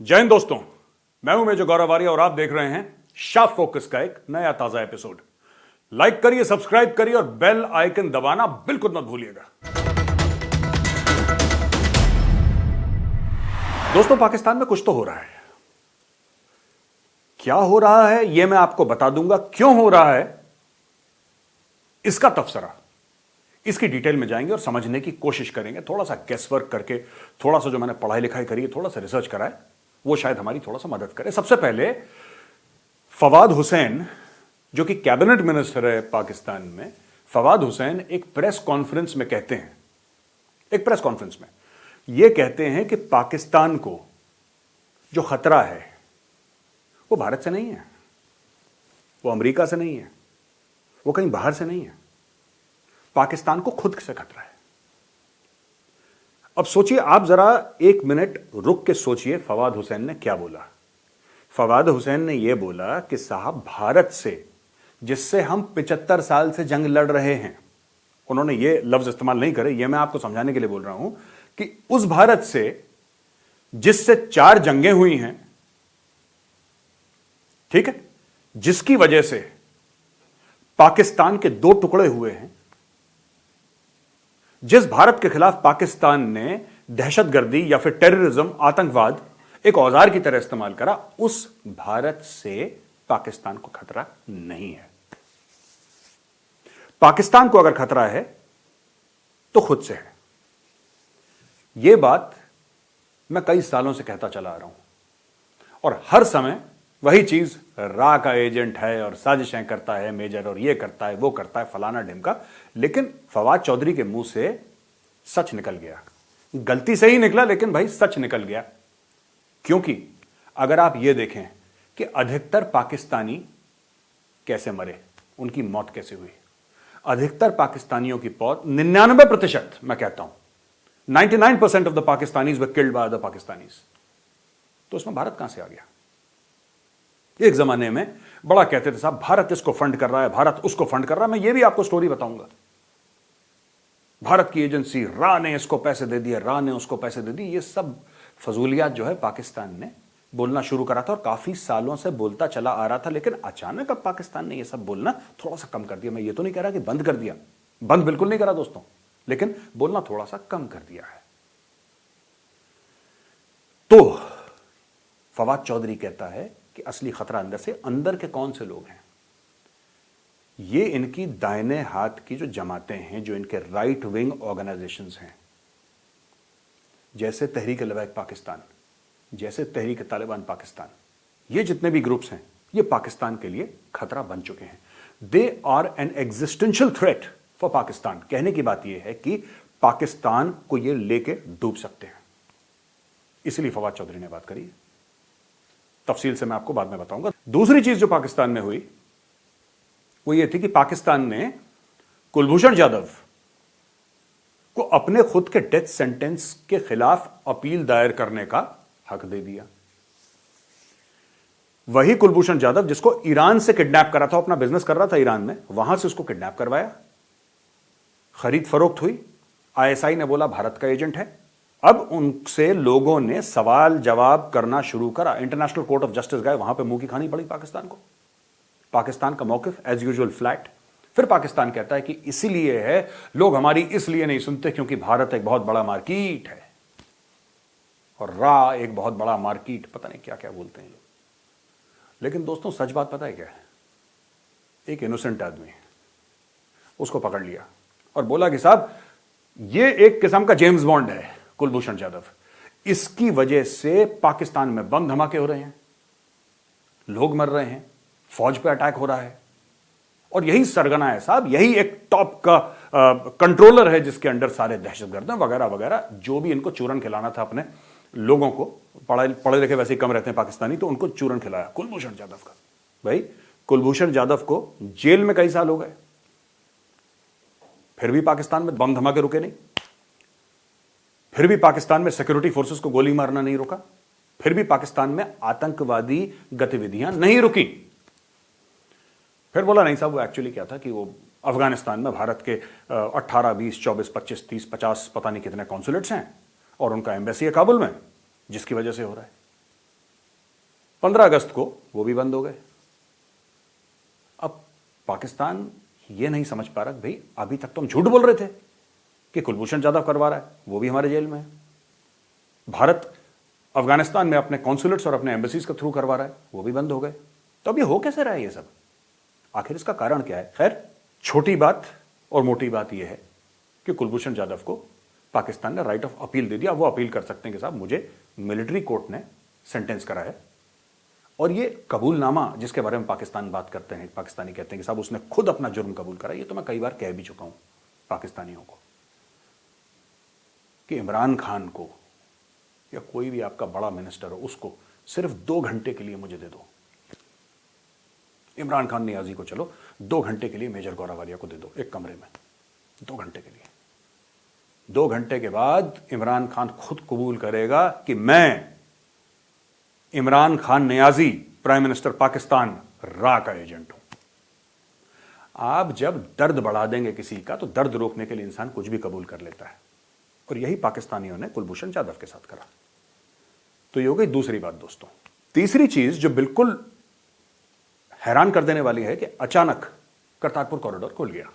जय हिंद दोस्तों, मैं हूं मेजर गौरव आर्य और आप देख रहे हैं शार्प फोकस का एक नया ताजा एपिसोड। लाइक करिए, सब्सक्राइब करिए और बेल आइकन दबाना बिल्कुल मत भूलिएगा। दोस्तों, पाकिस्तान में कुछ तो हो रहा है। क्या हो रहा है यह मैं आपको बता दूंगा। क्यों हो रहा है इसका तफसरा, इसकी डिटेल में जाएंगे और समझने की कोशिश करेंगे। थोड़ा सा गेस वर्क करके, थोड़ा सा जो मैंने पढ़ाई लिखाई करी है, थोड़ा सा रिसर्च करा है, वो शायद हमारी थोड़ा सा मदद करे। सबसे पहले फवाद हुसैन, जो कि कैबिनेट मिनिस्टर है पाकिस्तान में, फवाद हुसैन एक प्रेस कॉन्फ्रेंस में कहते हैं, एक प्रेस कॉन्फ्रेंस में यह कहते हैं कि पाकिस्तान को जो खतरा है वो भारत से नहीं है, वो अमेरिका से नहीं है, वो कहीं बाहर से नहीं है, पाकिस्तान को खुद से खतरा है। अब सोचिए, आप जरा एक मिनट रुक के सोचिए फवाद हुसैन ने क्या बोला। फवाद हुसैन ने यह बोला कि साहब, भारत से, जिससे हम 75 साल से जंग लड़ रहे हैं, उन्होंने यह लफ्ज इस्तेमाल नहीं करे, यह मैं आपको समझाने के लिए बोल रहा हूं कि उस भारत से जिससे 4 जंगें हुई हैं, ठीक है, जिसकी वजह से पाकिस्तान के 2 टुकड़े हुए हैं, जिस भारत के खिलाफ पाकिस्तान ने दहशतगर्दी या फिर टेररिज्म, आतंकवाद एक औजार की तरह इस्तेमाल करा, उस भारत से पाकिस्तान को खतरा नहीं है। पाकिस्तान को अगर खतरा है तो खुद से है। यह बात मैं कई सालों से कहता चला आ रहा हूं और हर समय वही चीज, रा का एजेंट है और साजिशें करता है मेजर, और ये करता है, वो करता है, फलाना ढिमका। लेकिन फवाद चौधरी के मुंह से सच निकल गया। गलती से ही निकला, लेकिन भाई सच निकल गया। क्योंकि अगर आप ये देखें कि अधिकतर पाकिस्तानी कैसे मरे, उनकी मौत कैसे हुई, अधिकतर पाकिस्तानियों की मौत, 99%, मैं कहता हूं 99% of the Pakistanis were killed by other Pakistanis. तो उसमें भारत कहां से आ गया? एक जमाने में बड़ा कहते थे साहब, भारत इसको फंड कर रहा है, भारत उसको फंड कर रहा है। मैं ये भी आपको स्टोरी बताऊंगा। भारत की एजेंसी रा ने इसको पैसे दे दिए, रा ने उसको पैसे दे दिए। ये सब फजूलियात जो है पाकिस्तान ने बोलना शुरू करा था और काफी सालों से बोलता चला आ रहा था। लेकिन अचानक अब पाकिस्तान ने यह सब बोलना थोड़ा सा कम कर दिया। मैं ये तो नहीं कह रहा कि बंद कर दिया, बंद बिल्कुल नहीं करा दोस्तों, लेकिन बोलना थोड़ा सा कम कर दिया है। तो फवाद चौधरी कहता है कि असली खतरा अंदर से, अंदर के कौन से लोग हैं? ये इनकी दाहिने हाथ की जो जमातें हैं, जो इनके राइट विंग ऑर्गेनाइजेशंस हैं, जैसे तहरीक लबैक पाकिस्तान, जैसे तहरीक तालिबान पाकिस्तान, ये जितने भी ग्रुप्स हैं, ये पाकिस्तान के लिए खतरा बन चुके हैं। They are an existential threat for Pakistan. कहने की बात यह है कि पाकिस्तान को ये लेके डूब सकते हैं। इसलिए फवाद चौधरी ने बात करी। तफसील से मैं आपको बाद में बताऊंगा। दूसरी चीज जो पाकिस्तान में हुई वो ये थी कि पाकिस्तान ने कुलभूषण जाधव को अपने खुद के डेथ सेंटेंस के खिलाफ अपील दायर करने का हक दे दिया। वही कुलभूषण जाधव जिसको ईरान से किडनैप करा था, अपना बिजनेस कर रहा था ईरान में, वहां से उसको किडनैप करवाया, खरीद फरोख्त हुई, आईएसआई ने बोला भारत का एजेंट है। अब उनसे लोगों ने सवाल जवाब करना शुरू करा। इंटरनेशनल कोर्ट ऑफ जस्टिस गए, वहां पे मुंह की खानी पड़ी पाकिस्तान को। पाकिस्तान का मौकिफ एज यूजुअल फ्लैट। फिर पाकिस्तान कहता है कि इसीलिए है, लोग हमारी इसलिए नहीं सुनते क्योंकि भारत एक बहुत बड़ा मार्केट है और रा एक बहुत बड़ा मार्केट, पता नहीं क्या क्या बोलते हैं लोग। लेकिन दोस्तों, सच बात पता है क्या है? एक इनोसेंट आदमी, उसको पकड़ लिया और बोला कि साहब, ये एक किस्म का जेम्स बॉन्ड है कुलभूषण जाधव। इसकी वजह से पाकिस्तान में बम धमाके हो रहे हैं, लोग मर रहे हैं, फौज पे अटैक हो रहा है, और यही सरगना है साहब, यही एक टॉप का कंट्रोलर है जिसके अंडर सारे दहशतगर्द वगैरह वगैरह, जो भी इनको चूरन खिलाना था अपने लोगों को। पढ़े लिखे वैसे ही कम रहते हैं पाकिस्तानी, तो उनको चूरन खिलाया कुलभूषण जाधव का। भाई, कुलभूषण जाधव को जेल में कई साल हो गए, फिर भी पाकिस्तान में बम धमाके रुके नहीं, फिर भी पाकिस्तान में सिक्योरिटी फोर्सेस को गोली मारना नहीं रुका, फिर भी पाकिस्तान में आतंकवादी गतिविधियां नहीं रुकी। फिर बोला नहीं साहब, वो एक्चुअली क्या था कि वो अफगानिस्तान में भारत के 18, 20, 24, 25, 30, 50 पता नहीं कितने कॉन्सुलेट्स हैं और उनका एम्बेसी है काबुल में, जिसकी वजह से हो रहा है। 15 अगस्त को वो भी बंद हो गए। अब पाकिस्तान ये नहीं समझ पा रहा भाई अभी तक तो हम झूठ बोल रहे थे कि कुलभूषण जाधव करवा रहा है, वो भी हमारे जेल में है। भारत अफगानिस्तान में अपने कॉन्सुलेट्स और अपने एम्बेसीज के थ्रू करवा रहा है, वो भी बंद हो गए। तो अब ये हो कैसे रहा है ये सब? आखिर इसका कारण क्या है? खैर, छोटी बात और मोटी बात यह है कि कुलभूषण जाधव को पाकिस्तान ने राइट ऑफ अपील दे दिया। वो अपील कर सकते हैं कि साहब मुझे मिलिट्री कोर्ट ने सेंटेंस करा है, और ये कबूलनामा जिसके बारे में पाकिस्तान बात करते हैं, पाकिस्तानी कहते हैं कि साहब उसने खुद अपना जुर्म कबूल करा। ये तो मैं कई बार कह भी चुका हूं पाकिस्तानियों को कि इमरान खान को या कोई भी आपका बड़ा मिनिस्टर हो उसको सिर्फ 2 घंटे के लिए मुझे दे दो। इमरान खान नियाजी को चलो 2 घंटे के लिए मेजर गौरावालिया को दे दो एक कमरे में, 2 घंटे के लिए। 2 घंटे के बाद इमरान खान खुद कबूल करेगा कि मैं इमरान खान नियाजी प्राइम मिनिस्टर पाकिस्तान रा का एजेंट हूं। आप जब दर्द बढ़ा देंगे किसी का तो दर्द रोकने के लिए इंसान कुछ भी कबूल कर लेता है, और यही पाकिस्तानियों ने कुलभूषण जाधव के साथ करा। तो ये हो गई दूसरी बात दोस्तों। तीसरी चीज जो बिल्कुल हैरान कर देने वाली है कि अचानक करतारपुर कॉरिडोर खुल गया।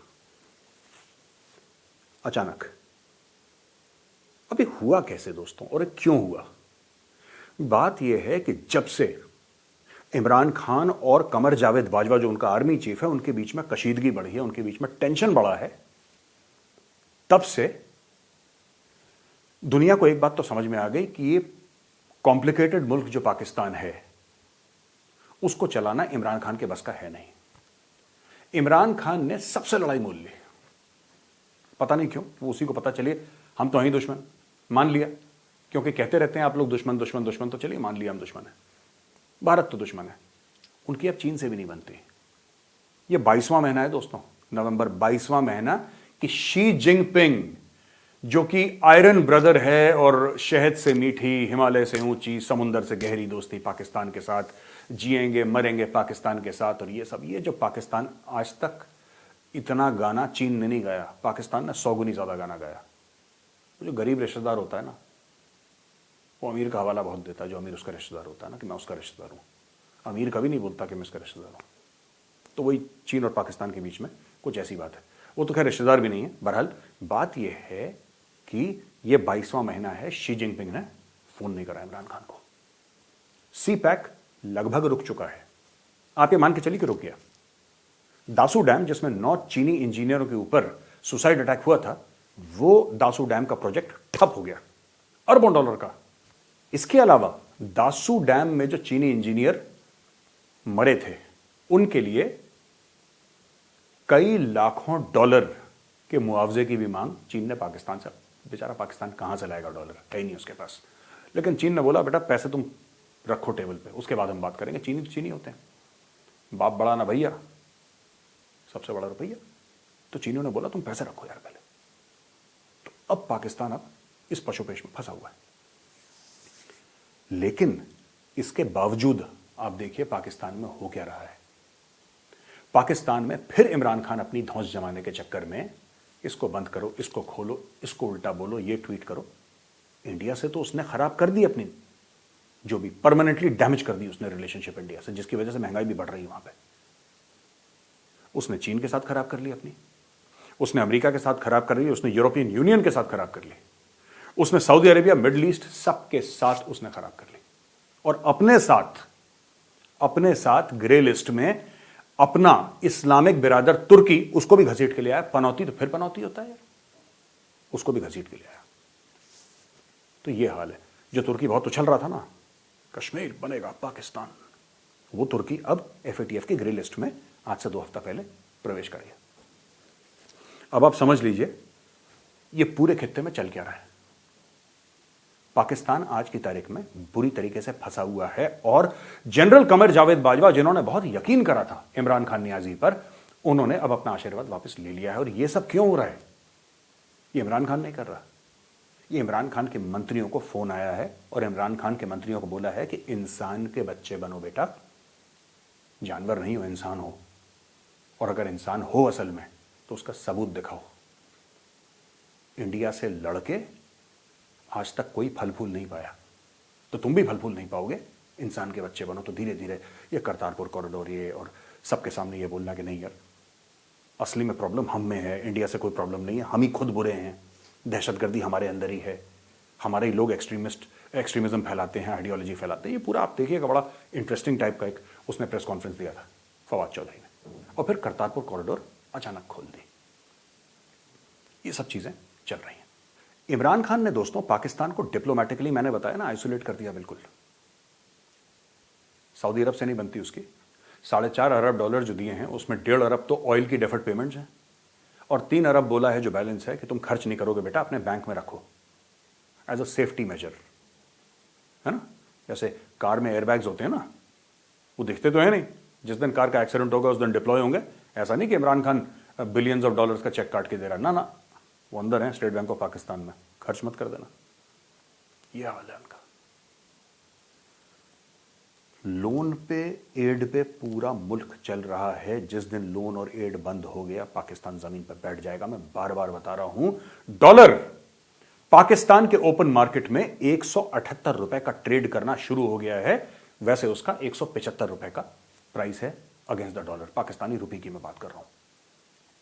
अचानक। अभी हुआ कैसे दोस्तों, और क्यों हुआ? बात यह है कि जब से इमरान खान और कमर जावेद बाजवा जो उनका आर्मी चीफ है उनके बीच में कशीदगी बढ़ी है, उनके बीच में टेंशन बढ़ा है, तब से दुनिया को एक बात तो समझ में आ गई कि ये कॉम्प्लिकेटेड मुल्क जो पाकिस्तान है उसको चलाना इमरान खान के बस का है नहीं। इमरान खान ने सबसे लड़ाई मोल ली, पता नहीं क्यों, वो उसी को पता। चलिए हम तो हैं दुश्मन, मान लिया, क्योंकि कहते रहते हैं आप लोग दुश्मन दुश्मन दुश्मन, तो चलिए मान लिया हम दुश्मन है। भारत तो दुश्मन है, उनकी अब चीन से भी नहीं बनती। ये 22वां महीना है दोस्तों, नवंबर 22वां महीना कि शी जिनपिंग जो कि आयरन ब्रदर है और शहद से मीठी, हिमालय से ऊंची, समुंदर से गहरी दोस्ती पाकिस्तान के साथ, जिएंगे मरेंगे पाकिस्तान के साथ, और ये सब, ये जो पाकिस्तान आज तक इतना गाना चीन ने नहीं गाया, पाकिस्तान ने 100 गुनी ज्यादा गाना गाया। जो गरीब रिश्तेदार होता है ना, वो अमीर का हवाला बहुत देता है, जो अमीर उसका रिश्तेदार होता है ना, कि मैं उसका रिश्तेदार हूं। अमीर कभी नहीं बोलता कि मैं उसका रिश्तेदार हूं। तो वही चीन और पाकिस्तान के बीच में कुछ ऐसी बात है। वो तो खैर रिश्तेदार भी नहीं है। बहरहाल बात यह है कि ये 22वां महीना है, शी जिनपिंग ने फोन नहीं करा इमरान खान को। सी पैक लगभग रुक चुका है। आप ये मान के चलिए कि रुक गया। दासू डैम जिसमें 9 चीनी इंजीनियरों के ऊपर सुसाइड अटैक हुआ था, वो दासू डैम का प्रोजेक्ट ठप हो गया, अरबों डॉलर का। इसके अलावा दासू डैम में जो चीनी इंजीनियर मरे थे उनके लिए कई लाखों डॉलर के मुआवजे की भी मांग चीन ने पाकिस्तान से। बेचारा पाकिस्तान कहां से लाएगा डॉलर, है ही नहीं उसके पास। लेकिन चीन ने बोला बेटा पैसे तुम रखो टेबल पे, उसके बाद हम बात करेंगे। चीनी तो चीनी होते हैं, बाप बड़ा ना भैया, सबसे बड़ा रुपया। तो चीनियों ने बोला तुम पैसे रखो यार पहले। तो अब पाकिस्तान अब इस पशुपेश में फंसा हुआ है। लेकिन इसके बावजूद आप देखिए पाकिस्तान में हो क्या रहा है। पाकिस्तान में फिर इमरान खान अपनी धौंस जमाने के चक्कर में इसको बंद करो, इसको खोलो, इसको उल्टा बोलो, ये ट्वीट करो। इंडिया से तो उसने खराब कर दी अपनी, जो भी परमानेंटली डैमेज कर दी उसने रिलेशनशिप इंडिया से, जिसकी वजह से महंगाई भी बढ़ रही है वहां पे। उसने चीन के साथ खराब कर ली अपनी, उसने अमेरिका के साथ खराब कर ली, उसने यूरोपियन यूनियन के साथ खराब कर ली, उसने सऊदी अरेबिया, मिडिल ईस्ट, सबके साथ उसने खराब कर ली। और अपने साथ ग्रे लिस्ट में अपना इस्लामिक बिरादर तुर्की, उसको भी घसीट के ले आया। पनौती तो फिर पनौती होता है, उसको भी घसीट के ले आया। तो ये हाल है। जो तुर्की बहुत उछल रहा था ना, कश्मीर बनेगा पाकिस्तान, वो तुर्की अब FATF की ग्रे लिस्ट में आज से 2 हफ्ता पहले प्रवेश कर गया। अब आप समझ लीजिए ये पूरे खित्ते में चल क्या रहा है। पाकिस्तान आज की तारीख में बुरी तरीके से फंसा हुआ है, और जनरल कमर जावेद बाजवा जिन्होंने बहुत यकीन करा था इमरान खान नियाजी पर, उन्होंने अब अपना आशीर्वाद वापस ले लिया है। और ये सब क्यों हो रहा है? ये इमरान खान नहीं कर रहा, ये इमरान खान के मंत्रियों को फोन आया है और इमरान खान के मंत्रियों को बोला है कि इंसान के बच्चे बनो बेटा, जानवर नहीं हो, इंसान हो, और अगर इंसान हो असल में तो उसका सबूत दिखाओ। इंडिया से लड़के आज तक कोई फल फूल नहीं पाया, तो तुम भी फल फूल नहीं पाओगे इंसान के बच्चे बनो, तो धीरे धीरे ये करतारपुर कॉरिडोर ये और सबके सामने ये बोलना कि नहीं यार असली में प्रॉब्लम हम में है, इंडिया से कोई प्रॉब्लम नहीं है, हम ही खुद बुरे हैं, दहशतगर्दी हमारे अंदर ही है, हमारे ही लोग एक्सट्रीमिज्म फैलाते हैं, आइडियोलॉजी फैलाते हैं। ये पूरा आप देखिएगा, बड़ा इंटरेस्टिंग टाइप का एक उसने प्रेस कॉन्फ्रेंस दिया था फवाद चौधरी ने, और फिर करतारपुर कॉरिडोर अचानक खोल दी। ये सब चीजें चल रही हैं। इमरान खान ने दोस्तों पाकिस्तान को डिप्लोमेटिकली, मैंने बताया ना, आइसोलेट कर दिया बिल्कुल। सऊदी अरब से नहीं बनती उसकी। $4.5 अरब जो दिए हैं उसमें 1.5 अरब तो ऑयल की डेफर्ड पेमेंट्स हैं, और 3 अरब बोला है जो बैलेंस है कि तुम खर्च नहीं करोगे बेटा, अपने बैंक में रखो एज अ सेफ्टी मेजर, है ना। जैसे कार में एयरबैग्स होते हैं ना, वो दिखते तो है नहीं, जिस दिन कार का एक्सीडेंट होगा उस दिन डिप्लॉय होंगे। ऐसा नहीं कि Imran Khan billions of dollars का चेक काट के दे रहा है, ना ना, वो अंदर है स्टेट बैंक ऑफ पाकिस्तान में, खर्च मत कर देना। ये हाल है उनका। लोन पे, एड पे पूरा मुल्क चल रहा है। जिस दिन लोन और एड बंद हो गया पाकिस्तान जमीन पर बैठ जाएगा। मैं बार बार बता रहा हूं, डॉलर पाकिस्तान के ओपन मार्केट में 178 रुपए का ट्रेड करना शुरू हो गया है। वैसे उसका 175 रुपए का प्राइस है अगेंस्ट द डॉलर, पाकिस्तानी रुपये की मैं बात कर रहा हूं।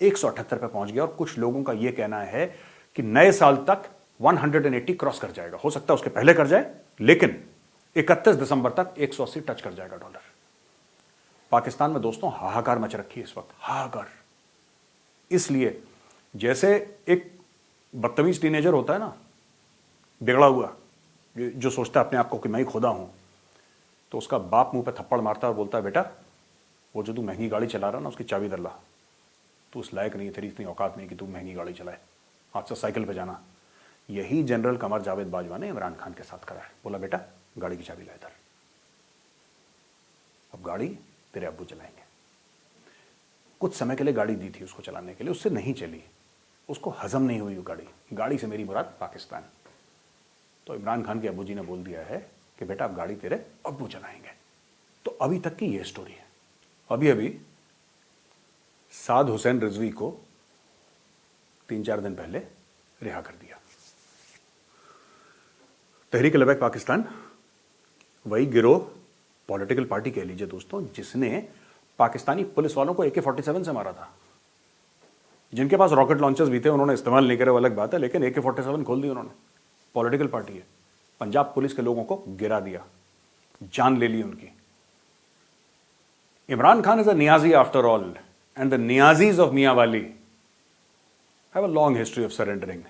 178 पे पहुंच गया, और कुछ लोगों का यह कहना है कि नए साल तक 180 क्रॉस कर जाएगा। हो सकता है उसके पहले कर जाए, लेकिन 31 दिसंबर तक 180 टच कर जाएगा डॉलर। पाकिस्तान में दोस्तों हाहाकार मच रखी है इस वक्त, हाहाकार। इसलिए जैसे एक बदतमीज टीनेजर होता है ना, बिगड़ा हुआ, जो सोचता है अपने आप को कि मैं ही खुदा हूं, तो उसका बाप मुंह पे थप्पड़ मारता है और बोलता है बेटा वो जो तू महंगी गाड़ी चला रहा ना उसकी चाबी दर ला, तू उस लायक नहीं है, तेरी इतनी औकात नहीं कि तू महंगी गाड़ी चलाए, आज से साइकिल पे जाना। यही जनरल कमर जावेद बाजवा ने इमरान खान के साथ करा है। बोला बेटा गाड़ी की चाबी ला इधर, अब गाड़ी तेरे अब्बू चलाएंगे। कुछ समय के लिए गाड़ी दी थी उसको चलाने के लिए, उससे नहीं चली, उसको हजम नहीं हुई वो गाड़ी से मेरी मुराद पाकिस्तान। तो इमरान खान के अब्बू जी ने बोल दिया है कि बेटा अब गाड़ी तेरे अब्बू चलाएंगे। तो अभी तक की ये स्टोरी है। अभी अभी साद हुसैन रिजवी को 3-4 दिन पहले रिहा कर दिया। तहरीक लबैक पाकिस्तान वही गिरोह, पॉलिटिकल पार्टी कह लीजिए दोस्तों, जिसने पाकिस्तानी पुलिस वालों को AK-47 से मारा था। जिनके पास रॉकेट लॉन्चर्स भी थे, उन्होंने इस्तेमाल नहीं करे, वो अलग बात है, लेकिन AK-47 खोल दी उन्होंने। पॉलिटिकल पार्टी है। पंजाब पुलिस के लोगों को गिरा दिया, जान ले ली उनकी। Imran Khan is a Niazi after all, and the Niazis of Mianwali have a long history of surrendering.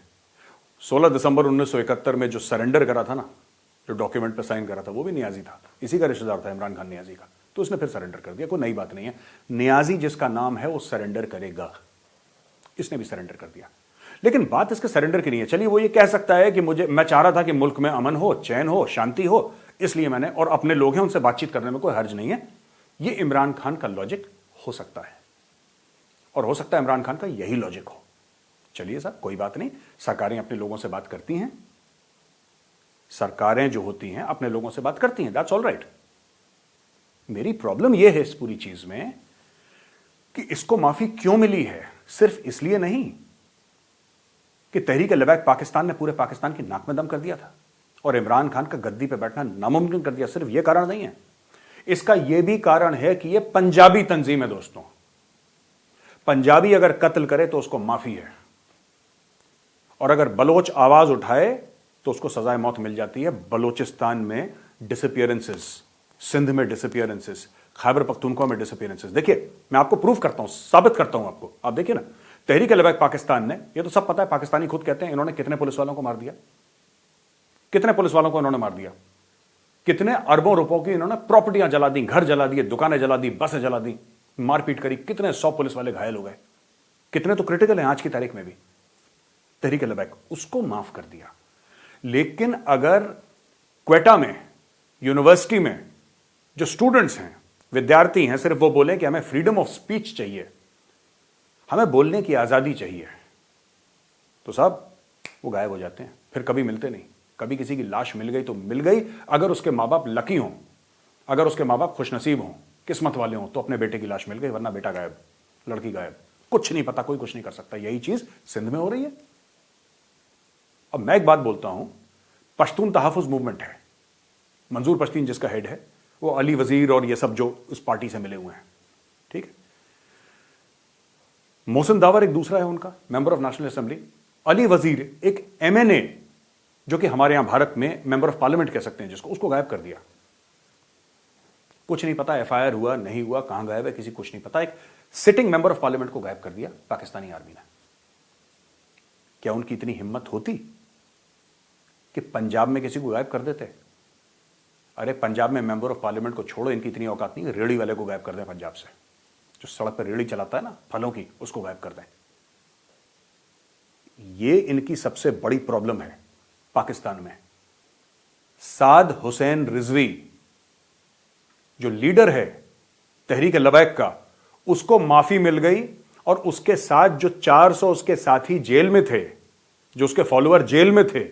16 दिसंबर 1971 में जो सरेंडर करा था ना, जो डॉक्यूमेंट पर साइन करा था, वो भी नियाजी था, इसी का रिश्तेदार था इमरान खान नियाजी का। तो उसने फिर सरेंडर कर दिया, कोई नई बात नहीं है। नियाजी जिसका नाम है वो सरेंडर करेगा, इसने भी सरेंडर कर दिया। लेकिन बात इसके सरेंडर की नहीं है। चलिए वो ये कह सकता है कि मैं चाह रहा था कि मुल्क में अमन हो, चैन हो, शांति हो, इसलिए मैंने, और अपने लोग हैं उनसे बातचीत करने में कोई हर्ज नहीं है। ये इमरान खान का लॉजिक हो सकता है, और हो सकता है इमरान खान का यही लॉजिक हो। चलिए साहब कोई बात नहीं, सरकारें अपने लोगों से बात करती हैं, सरकारें जो होती हैं अपने लोगों से बात करती हैं, दैट्स ऑल राइट। मेरी प्रॉब्लम यह है इस पूरी चीज में कि इसको माफी क्यों मिली है। सिर्फ इसलिए नहीं कि तहरीक लबैक पाकिस्तान ने पूरे पाकिस्तान की नाक में दम कर दिया था और इमरान खान का गद्दी पे बैठना नामुमकिन कर दिया, सिर्फ यह कारण नहीं है। इसका यह भी कारण है कि यह पंजाबी तंजीम है दोस्तों। पंजाबी अगर कत्ल करे तो उसको माफी है, और अगर बलोच आवाज उठाए तो उसको सजाए मौत मिल जाती है। बलोचिस्तान में डिसअपियरेंसेस, सिंध में डिसअपियरेंसेस, खैबर पख्तूनख्वा में डिसअपियरेंसेस। देखिए मैं आपको प्रूफ करता हूं, साबित करता हूं आपको। आप देखिए ना, तहरीक लबैक पाकिस्तान ने, ये तो सब पता है, पाकिस्तानी खुद कहते हैं, इन्होंने कितने पुलिस वालों को मार दिया, कितने पुलिस वालों को इन्होंने मार दिया, कितने अरबों रुपयों की इन्होंने प्रॉपर्टियां जला दी, घर जला दिए, दुकानें जला दी, बसें जला दी, मारपीट करी, कितने 100 पुलिस वाले घायल हो गए, कितने तो क्रिटिकल हैं आज की तारीख में भी। तहरीक लबैक उसको माफ कर दिया। लेकिन अगर क्वेटा में, यूनिवर्सिटी में जो स्टूडेंट्स हैं, विद्यार्थी हैं, सिर्फ वो बोले कि हमें फ्रीडम ऑफ स्पीच चाहिए, हमें बोलने की आजादी चाहिए, तो साहब वो गायब हो जाते हैं, फिर कभी मिलते नहीं। कभी किसी की लाश मिल गई तो मिल गई, अगर उसके मां बाप लकी हों, अगर उसके मां बाप खुशनसीब हों, किस्मत वाले हों, तो अपने बेटे की लाश मिल गई, वरना बेटा गायब, लड़की गायब, कुछ नहीं पता, कोई कुछ नहीं कर सकता। यही चीज सिंध में हो रही है। अब मैं एक बात बोलता हूं, पश्तून तहफ़्फ़ुज़ मूवमेंट है, मंजूर पश्तीन जिसका हेड है, वो अली वजीर और ये सब जो उस पार्टी से मिले हुए हैं, ठीक है। मोहसिन दावर एक दूसरा है उनका, member of national assembly. Ali वजीर एक MNA, जो कि हमारे यहां भारत में मेंबर ऑफ पार्लियामेंट कह सकते हैं जिसको, उसको गायब कर दिया। कुछ नहीं पता FIR हुआ नहीं हुआ, कहां गायब है किसी कुछ नहीं पता। एक सिटिंग मेंबर ऑफ पार्लियामेंट को गायब कर दिया पाकिस्तानी आर्मी ने। क्या उनकी इतनी हिम्मत होती कि पंजाब में किसी को गायब कर देते? अरे पंजाब में मेंबर ऑफ पार्लियामेंट को छोड़ो, इनकी इतनी औकात नहीं, रेड़ी वाले को गायब कर दें पंजाब से, जो सड़क पर रेड़ी चलाता है ना फलों की, उसको गायब कर दें। ये इनकी सबसे बड़ी प्रॉब्लम है पाकिस्तान में। साद हुसैन रिजवी जो लीडर है तहरीक लबैक का, उसको माफी मिल गई और उसके साथ जो 400 उसके साथी जेल में थे, जो उसके फॉलोअर जेल में थे,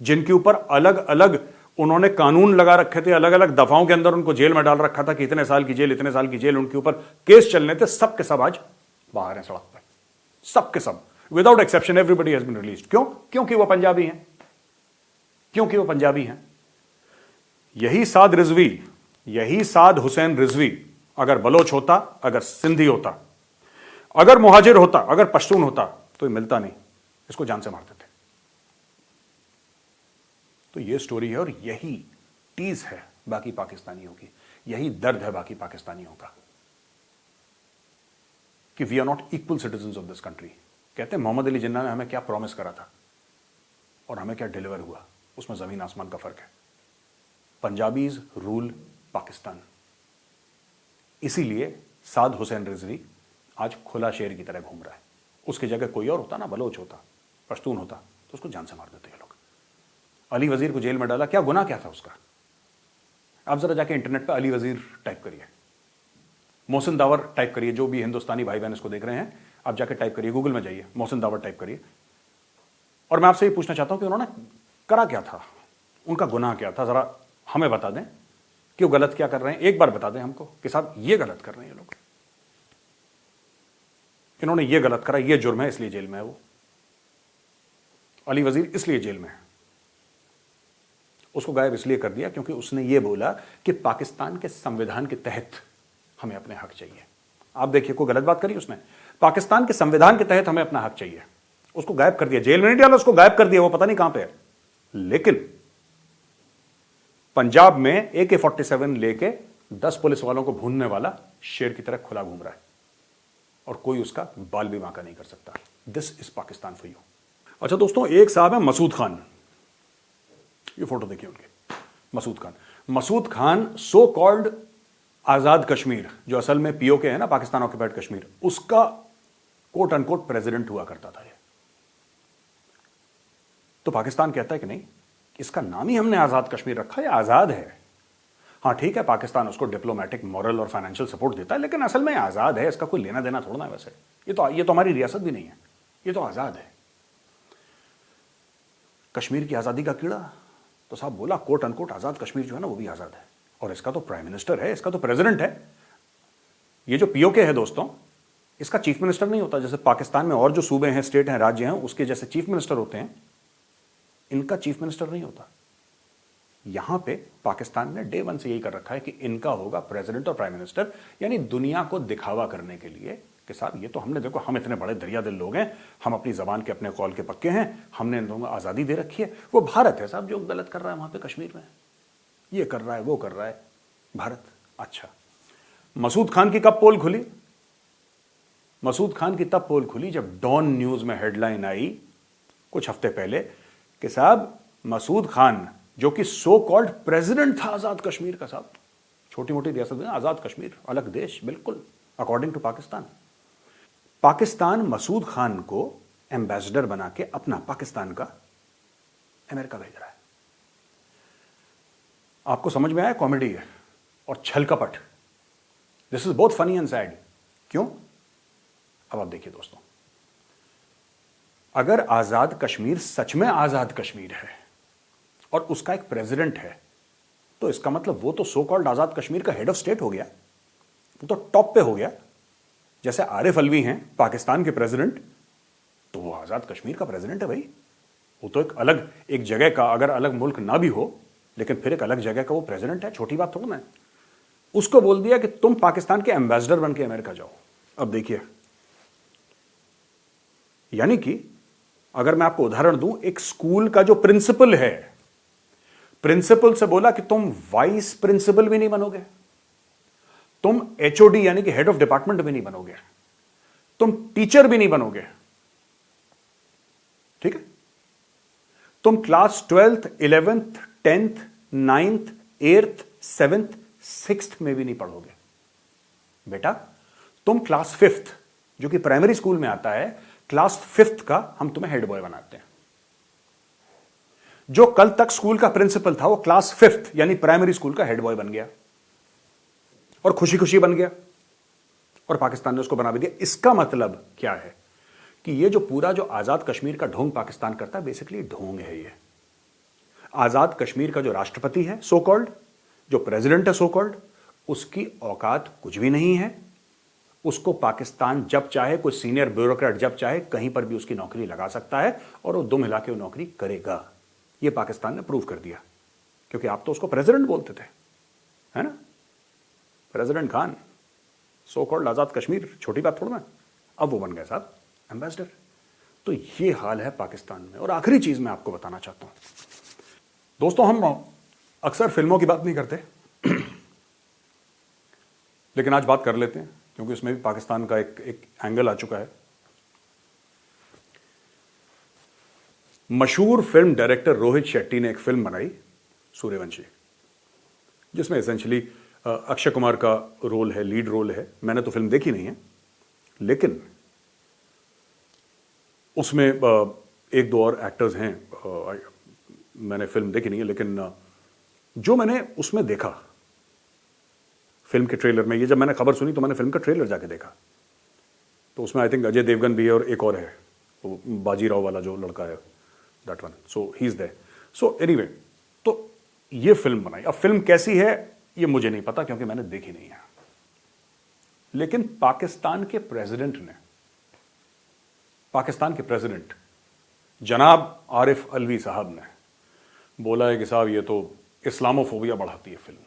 जिनके ऊपर अलग अलग उन्होंने कानून लगा रखे थे, अलग अलग दफाओं के अंदर उनको जेल में डाल रखा था कि इतने साल की जेल, इतने साल की जेल, उनके ऊपर केस चलने थे, सब के सब आज बाहर हैं सड़क पर, सब के सब, without exception everybody has been released. क्यों? क्योंकि वो पंजाबी हैं, क्योंकि वो पंजाबी हैं। यही साद रिजवी, यही साद हुसैन रिजवी अगर बलोच होता, अगर सिंधी होता, अगर मुहाजिर होता, अगर पश्तून होता, तो ये मिलता नहीं, इसको जान से मारते थे। तो ये स्टोरी है और यही टीज है बाकी पाकिस्तानियों की, यही दर्द है बाकी पाकिस्तानियों का कि we are not equal citizens of this country. कहते हैं मोहम्मद अली जिन्ना ने हमें क्या प्रॉमिस करा था और हमें क्या डिलीवर हुआ, उसमें जमीन आसमान का फर्क है। Punjabis rule Pakistan. इसीलिए साद हुसैन रिजवी आज खुला शेर की तरह घूम रहा है। उसकी जगह कोई और होता ना, बलोच होता, पश्तून होता, तो उसको जान से मार देते हैं लोग। अली वजीर को जेल में डाला, क्या गुनाह क्या था उसका? आप जरा जाके इंटरनेट पे अली वजीर टाइप करिए, मोहसिन दावर टाइप करिए, जो भी हिंदुस्तानी भाई बहन इसको देख रहे हैं आप जाके टाइप करिए, गूगल में जाइए, मोहसिन दावर टाइप करिए। और मैं आपसे ये पूछना चाहता हूं कि उन्होंने करा क्या था, उनका गुनाह क्या था, जरा हमें बता दें कि वो गलत क्या कर रहे हैं। एक बार बता दें हमको कि साहब ये गलत कर रहे हैं ये लोग, इन्होंने ये गलत करा, ये जुर्म है, इसलिए जेल में है वो। अली वजीर इसलिए जेल में है, उसको गायब इसलिए कर दिया क्योंकि उसने ये बोला कि पाकिस्तान के संविधान के तहत हमें अपने हक चाहिए। आप देखिए, कोई गलत बात करी उसने, पाकिस्तान के संविधान के तहत हमें अपना हक चाहिए, उसको गायब कर दिया, जेल में नहीं डाला, उसको गायब कर दिया, वो पता नहीं कहां पे है। लेकिन पंजाब में AK-47 लेके 10 पुलिस वालों को भूनने वाला शेर की तरह खुला घूम रहा है और कोई उसका बाल भी बांका नहीं कर सकता। This is Pakistan for you. अच्छा दोस्तों, एक साहब है मसूद खान, ये फोटो देखिए उनके, मसूद खान। मसूद खान सो कॉल्ड आजाद कश्मीर, जो असल में POK है ना, पाकिस्तान ऑक्यूपाइड कश्मीर, उसका कोट अनकोट प्रेसिडेंट हुआ करता था ये। तो पाकिस्तान कहता है कि नहीं, इसका नाम ही हमने आजाद कश्मीर रखा है, आजाद है। हाँ ठीक है, पाकिस्तान उसको डिप्लोमेटिक, मॉरल और फाइनेंशियल सपोर्ट देता है, लेकिन असल में आजाद है, इसका कोई लेना देना थोड़ा ना है। वैसे ये तो हमारी रियासत भी नहीं है, ये तो आजाद है। कश्मीर की आजादी का कीड़ा, तो साहब बोला कोट अनकोट आजाद कश्मीर जो है ना वो भी आजाद है, और इसका तो प्राइम मिनिस्टर है, इसका तो प्रेसिडेंट है। ये जो POK है दोस्तों, इसका चीफ मिनिस्टर नहीं होता, जैसे पाकिस्तान में और जो सूबे हैं, स्टेट हैं, राज्य हैं, उसके जैसे चीफ मिनिस्टर होते हैं, इनका चीफ मिनिस्टर नहीं होता। यहां पे पाकिस्तान ने डे 1 से यही कर रखा है कि इनका होगा प्रेसिडेंट और प्राइम मिनिस्टर, यानी दुनिया को दिखावा करने के लिए कि साहब ये तो हमने, देखो हम इतने बड़े दरिया दिल लोग हैं, हम अपनी जबान के, अपने कौल के पक्के हैं, हमने इन लोगों को आजादी दे रखी है। वो भारत है साहब जो गलत कर रहा है वहां पे कश्मीर में, ये कर रहा है, वो कर रहा है, भारत। अच्छा, मसूद खान की कब पोल खुली? मसूद खान की तब पोल खुली जब डॉन न्यूज में हेडलाइन आई कुछ हफ्ते पहले कि साहब मसूद खान, जो कि सो कॉल्ड प्रेसिडेंट था आजाद कश्मीर का, साहब छोटी मोटी रियासत में, आजाद कश्मीर अलग देश बिल्कुल अकॉर्डिंग टू पाकिस्तान, पाकिस्तान मसूद खान को एम्बेसडर बना के अपना पाकिस्तान का अमेरिका भेज रहा है। आपको समझ में आया? कॉमेडी है और छल कपट, this is both funny and sad. क्यों? अब आप देखिए दोस्तों, अगर आजाद कश्मीर सच में आजाद कश्मीर है और उसका एक प्रेसिडेंट है, तो इसका मतलब वो तो सो कॉल्ड आजाद कश्मीर का हेड ऑफ स्टेट हो गया, वो तो टॉप पे हो गया। जैसे आरिफ अलवी हैं पाकिस्तान के प्रेसिडेंट, तो वो आजाद कश्मीर का प्रेसिडेंट है भाई। वो तो एक अलग, एक जगह का, अगर अलग मुल्क ना भी हो, लेकिन फिर एक अलग जगह का वो प्रेसिडेंट है, छोटी बात थोड़ा ना है। उसको बोल दिया कि तुम पाकिस्तान के एम्बेसडर बन के अमेरिका जाओ। अब देखिए, यानी कि अगर मैं आपको उदाहरण दूं, एक स्कूल का जो प्रिंसिपल है, प्रिंसिपल से बोला कि तुम वाइस प्रिंसिपल भी नहीं बनोगे, तुम एचओडी यानी कि हेड ऑफ डिपार्टमेंट भी नहीं बनोगे, तुम टीचर भी नहीं बनोगे, ठीक है, तुम class 12th 11th 10th 9th 8th 7th 6th में भी नहीं पढ़ोगे। बेटा तुम क्लास 5th, जो कि प्राइमरी स्कूल में आता है, क्लास 5th का हम तुम्हें हेड बॉय बनाते हैं। जो कल तक स्कूल का प्रिंसिपल था वो क्लास 5th यानी प्राइमरी स्कूल का हेड बॉय बन गया और खुशी खुशी बन गया, और पाकिस्तान ने उसको बना भी दिया। इसका मतलब क्या है कि ये जो पूरा जो आजाद कश्मीर का ढोंग पाकिस्तान करता है, बेसिकली ढोंग है ये। आजाद कश्मीर का जो राष्ट्रपति है सो कॉल्ड, जो प्रेसिडेंट है सो कॉल्ड, उसकी औकात कुछ भी नहीं है। उसको पाकिस्तान जब चाहे, कोई सीनियर ब्यूरोक्रेट जब चाहे कहीं पर भी उसकी नौकरी लगा सकता है और वो दुम हिला के वो नौकरी करेगा। ये पाकिस्तान ने प्रूव कर दिया, क्योंकि आप तो उसको प्रेसिडेंट बोलते थे, है ना, प्रेसिडेंट खान, सो कॉल्ड आजाद कश्मीर, छोटी बात थोड़ा ना। अब वो बन गए साहब एम्बेसडर। तो ये हाल है पाकिस्तान में। और आखिरी चीज मैं आपको बताना चाहता हूं दोस्तों, हम अक्सर फिल्मों की बात नहीं करते लेकिन आज बात कर लेते हैं, क्योंकि उसमें भी पाकिस्तान का एक एंगल आ चुका है। मशहूर फिल्म डायरेक्टर रोहित शेट्टी ने एक फिल्म बनाई सूर्यवंशी, जिसमें एसेंशियली अक्षय कुमार का रोल है, लीड रोल है। मैंने तो फिल्म देखी नहीं है, लेकिन उसमें एक दो और एक्टर्स हैं। मैंने फिल्म देखी नहीं है, लेकिन जो मैंने उसमें देखा फिल्म के ट्रेलर में, ये जब मैंने खबर सुनी तो मैंने फिल्म का ट्रेलर जाके देखा, तो उसमें आई थिंक अजय देवगन भी है और एक और है, वो बाजीराव वाला जो लड़का है, that one, so he is there. So anyway, तो ये फिल्म बनाई। अब फिल्म कैसी है ये मुझे नहीं पता, क्योंकि मैंने देखी नहीं है, लेकिन पाकिस्तान के प्रेसिडेंट जनाब आरिफ अलवी साहब ने बोला है कि साहब ये तो इस्लामोफोबिया बढ़ाती है फिल्म।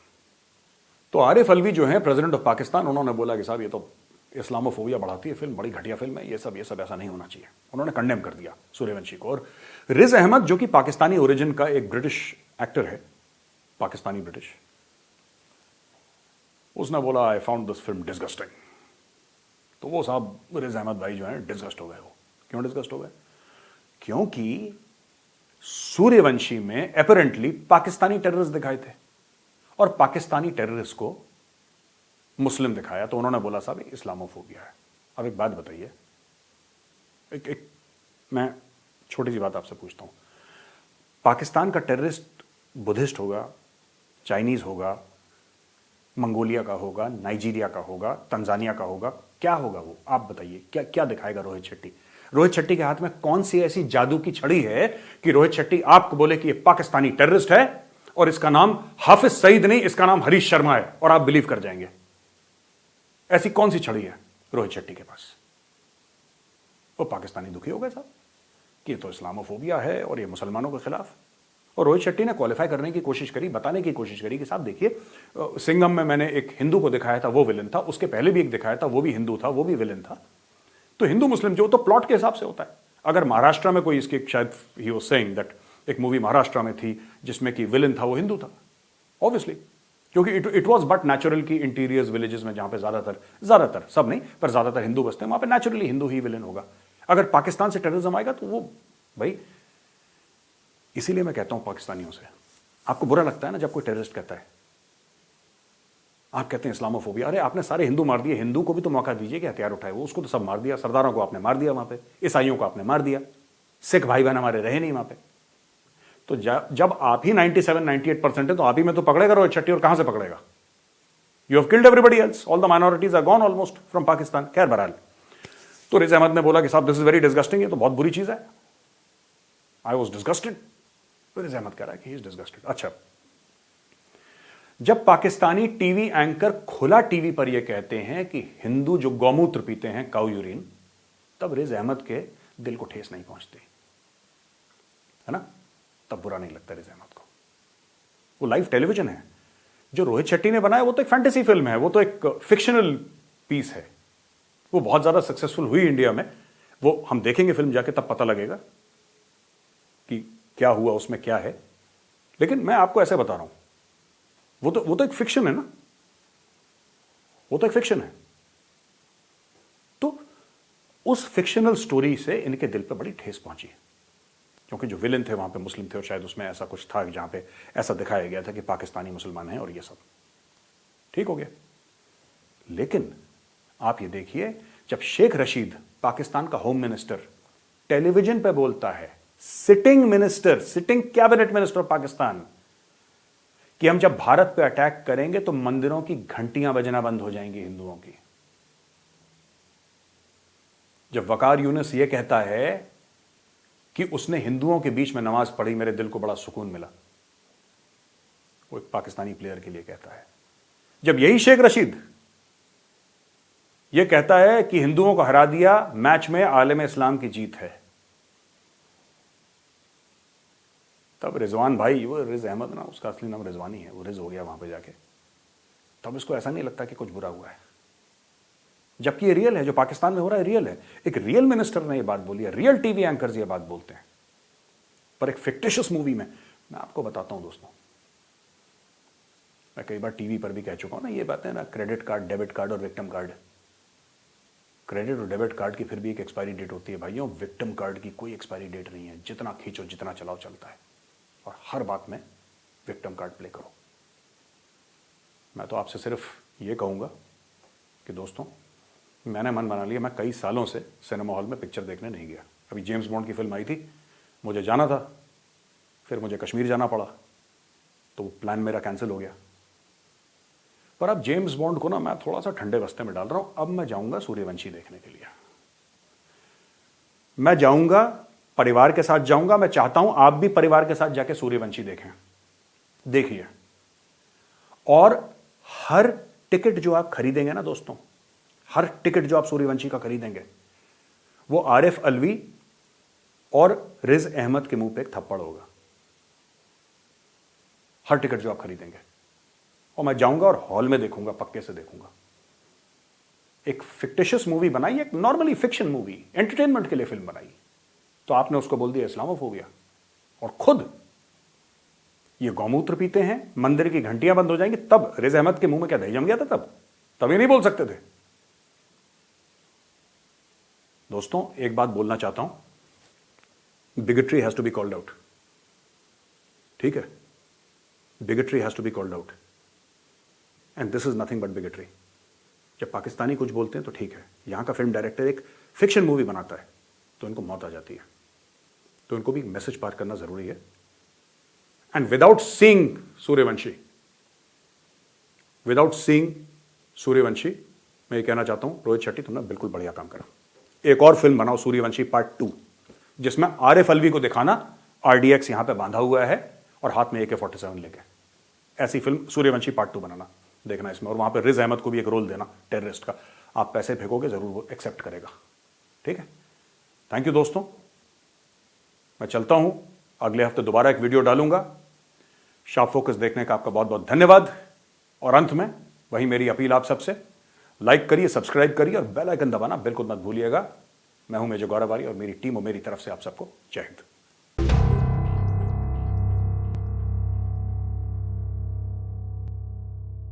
तो आरिफ अलवी जो है प्रेसिडेंट ऑफ पाकिस्तान, उन्होंने बोला कि साहब ये तो इस्लामोफोबिया बढ़ाती है फिल्म, बड़ी घटिया फिल्म है, ये सब ऐसा नहीं होना चाहिए। उन्होंने कंडेम कर दिया सूर्यवंशी को। और रिज अहमद, जो कि पाकिस्तानी ओरिजिन का एक ब्रिटिश एक्टर है, पाकिस्तानी ब्रिटिश, उसने बोला I found this film disgusting. तो वो साहब रिज अहमद भाई जो है डिस्गस्ट हो गए। वो क्यों डिस्गस्ट हो गए? क्योंकि सूर्यवंशी में अपेरेंटली पाकिस्तानी टेररिस्ट दिखाए थे और पाकिस्तानी टेररिस्ट को मुस्लिम दिखाया, तो उन्होंने बोला साहब इस्लामोफोबिया है। अब एक बात बताइए, एक मैं छोटी सी बात आपसे पूछता हूं, पाकिस्तान का टेररिस्ट बुद्धिस्ट होगा, चाइनीज होगा, मंगोलिया का होगा, नाइजीरिया का होगा, तंजानिया का होगा, क्या होगा वो? आप बताइए, क्या क्या दिखाएगा रोहित शेट्टी? रोहित शेट्टी के हाथ में कौन सी ऐसी जादू की छड़ी है कि रोहित शेट्टी आपको बोले कि ये पाकिस्तानी टेररिस्ट है और इसका नाम हाफिज सईद नहीं, इसका नाम हरीश शर्मा है, और आप बिलीव कर जाएंगे? ऐसी कौन सी छड़ी है रोहित शेट्टी के पास? वो पाकिस्तानी दुखी हो गए साहब कि ये तो इस्लामोफोबिया है और ये मुसलमानों के खिलाफ। और रोहित शेट्टी ने क्वालिफाई करने की कोशिश करी, बताने की कोशिश करी कि साहब देखिए, सिंघम में मैंने एक हिंदू को दिखाया था, वो विलन था, उसके पहले भी एक दिखाया था, वो भी हिंदू था, वो भी विलन था। तो हिंदू मुस्लिम जो तो प्लॉट के हिसाब से होता है। अगर महाराष्ट्र में कोई इसकी, शायद ही वाज सेइंग दैट एक मूवी महाराष्ट्र में थी जिसमें कि विलन था वो हिंदू था, ऑब्वियसली, क्योंकि इट वाज बट नेचुरल की इंटीरियर्स विलेजेस में जहां पे ज्यादातर सब नहीं पर ज्यादातर हिंदू बसते हैं, वहां पे नेचुरली हिंदू ही विलन होगा। अगर पाकिस्तान से टेररिज्म आएगा तो वो भाई, इसीलिए मैं कहता हूं पाकिस्तानियों से, आपको बुरा लगता है ना जब कोई टेररिस्ट कहता है, आप कहते हैं इस्लामोफोबिया, अरे आपने सारे हिंदू मार दिए, हिंदू को भी तो मौका दीजिए कि हथियार उठाए, वो उसको तो सब मार दिया, सरदारों को आपने मार दिया वहां पे, ईसाइयों को आपने मार दिया, सिख भाई बहन हमारे रहे नहीं वहां पे। तो जब आप ही 97-98% है तो आप ही में तो पकड़ेगा रोहित शेट्टी, और कहां से पकड़ेगा? You have killed everybody else, all the minorities are gone almost from Pakistan. खैर बहरहाल, तो रिज अहमद ने बोला कि साहब दिस इज वेरी डिस्गस्टिंग, ये तो बहुत बुरी चीज है, I was disgusted. Riz Ahmed कह रहा है कि ही इज डिस्गस्टेड। अच्छा, जब पाकिस्तानी टीवी एंकर खुला टीवी पर यह कहते हैं कि हिंदू जो गौमूत्र पीते हैं, काउ यूरिन, तब रिज अहमद के दिल को ठेस नहीं पहुंचती, है ना, तब बुरा नहीं लगता रिज अहमद को। वो लाइव टेलीविजन है, जो रोहित शेट्टी ने बनाया वो तो एक फैंटेसी फिल्म है, वो तो एक फिक्शनल पीस है। वो बहुत ज्यादा सक्सेसफुल हुई इंडिया में, वो हम देखेंगे फिल्म जाके तब पता लगेगा कि क्या हुआ उसमें, क्या है। लेकिन मैं आपको ऐसे बता रहा हूं, वो तो एक फिक्शन है ना, वो तो एक फिक्शन है। तो उस फिक्शनल स्टोरी से इनके दिल पे बड़ी ठेस पहुंची, क्योंकि जो विलेन थे वहां पे मुस्लिम थे और शायद उसमें ऐसा कुछ था जहां पे ऐसा दिखाया गया था कि पाकिस्तानी मुसलमान हैं और ये सब ठीक हो गया। लेकिन आप ये देखिए, जब शेख रशीद, पाकिस्तान का होम मिनिस्टर, टेलीविजन पे बोलता है, sitting minister, sitting cabinet minister of Pakistan, कि हम जब भारत पे अटैक करेंगे तो मंदिरों की घंटियां बजना बंद हो जाएंगी हिंदुओं की। जब वकार यूनुस यह कहता है कि उसने हिंदुओं के बीच में नमाज पढ़ी, मेरे दिल को बड़ा सुकून मिला, वो एक पाकिस्तानी प्लेयर के लिए कहता है। जब यही शेख रशीद यह कहता है कि हिंदुओं को हरा दिया मैच में, आलम इस्लाम की जीत है, तब रिजवान भाई, वो रिज अहमद ना, उसका असली नाम रिजवानी है, वो रिज हो गया वहां पे जाके, तब इसको ऐसा नहीं लगता कि कुछ बुरा हुआ है, जबकि ये रियल है। जो पाकिस्तान में हो रहा है रियल है। एक रियल मिनिस्टर ने ये बात बोली है, रियल टीवी एंकर्स ये बात बोलते हैं। पर एक फिक्टिशियस मूवी में, मैं आपको बताता हूं दोस्तों, मैं कई बार टीवी पर भी कह चुका हूं ना ये बातें ना, क्रेडिट कार्ड, डेबिट कार्ड और विक्टिम कार्ड। क्रेडिट और डेबिट कार्ड की फिर भी एक एक्सपायरी डेट होती है भाइयों, विक्टिम कार्ड की कोई एक्सपायरी डेट नहीं है। जितना खींचो, जितना चलाओ चलता है, और हर बात में विक्टिम कार्ड प्ले करो। मैं तो आपसे सिर्फ ये कहूंगा कि दोस्तों, मैंने मन बना लिया, मैं कई सालों से सिनेमा हॉल में पिक्चर देखने नहीं गया। अभी जेम्स बॉन्ड की फिल्म आई थी, मुझे जाना था, फिर मुझे कश्मीर जाना पड़ा, तो प्लान मेरा कैंसिल हो गया। पर अब जेम्स बॉन्ड को ना मैं थोड़ा सा ठंडे बस्ते में डाल रहा हूं। अब मैं जाऊंगा सूर्यवंशी देखने के लिए। मैं जाऊंगा, परिवार के साथ जाऊंगा। मैं चाहता हूं आप भी परिवार के साथ जाके सूर्यवंशी देखें, देखिए। और हर टिकट जो आप खरीदेंगे ना दोस्तों, हर टिकट जो आप सूर्यवंशी का खरीदेंगे, वो आरिफ अलवी और रिज अहमद के मुंह पे एक थप्पड़ होगा। हर टिकट जो आप खरीदेंगे। और मैं जाऊंगा और हॉल में देखूंगा, पक्के से देखूंगा। एक फिक्टिशियस मूवी बनाई, एक नॉर्मली फिक्शन मूवी, एंटरटेनमेंट के लिए फिल्म बनाई, तो आपने उसको बोल दिया इस्लामोफोबिया। और खुद ये गौमूत्र पीते हैं, मंदिर की घंटियां बंद हो जाएंगी, तब रिज अहमद के मुंह में क्या दही जम गया था? तब ये नहीं बोल सकते थे। दोस्तों, एक बात बोलना चाहता हूं, bigotry has to be called out. ठीक है, bigotry has to be called out, and this is nothing but bigotry. जब पाकिस्तानी कुछ बोलते हैं तो ठीक है, यहां का फिल्म डायरेक्टर एक फिक्शन मूवी बनाता है तो इनको मौत आ जाती है, तो इनको भी मैसेज पार करना जरूरी है। एंड विदाउट सीइंग सूर्यवंशी, मैं ये कहना चाहता हूं, रोहित शेट्टी तुमने बिल्कुल बढ़िया काम करा। एक और फिल्म बनाओ, सूर्यवंशी पार्ट 2, जिसमें आरिफ अलवी को दिखाना RDX यहां पे बांधा हुआ है और हाथ में AK-47 लेके। ऐसी फिल्म सूर्यवंशी पार्ट 2 बनाना, देखना इसमें। और वहां पे रिज अहमद को भी एक रोल देना टेररिस्ट का। आप पैसे फेंकोगे, जरूर वो एक्सेप्ट करेगा। ठीक है, थैंक यू दोस्तों, मैं चलता हूं। अगले हफ्ते दोबारा एक वीडियो डालूंगा। शार्प फोकस देखने का आपका बहुत बहुत धन्यवाद। और अंत में वही मेरी अपील आप सबसे, लाइक करिए, सब्सक्राइब करिए और बेल आइकन दबाना बिल्कुल मत भूलिएगा। मैं हूं मेजर गौरव आर्य और मेरी टीम और मेरी तरफ से आप सबको जय हिंद।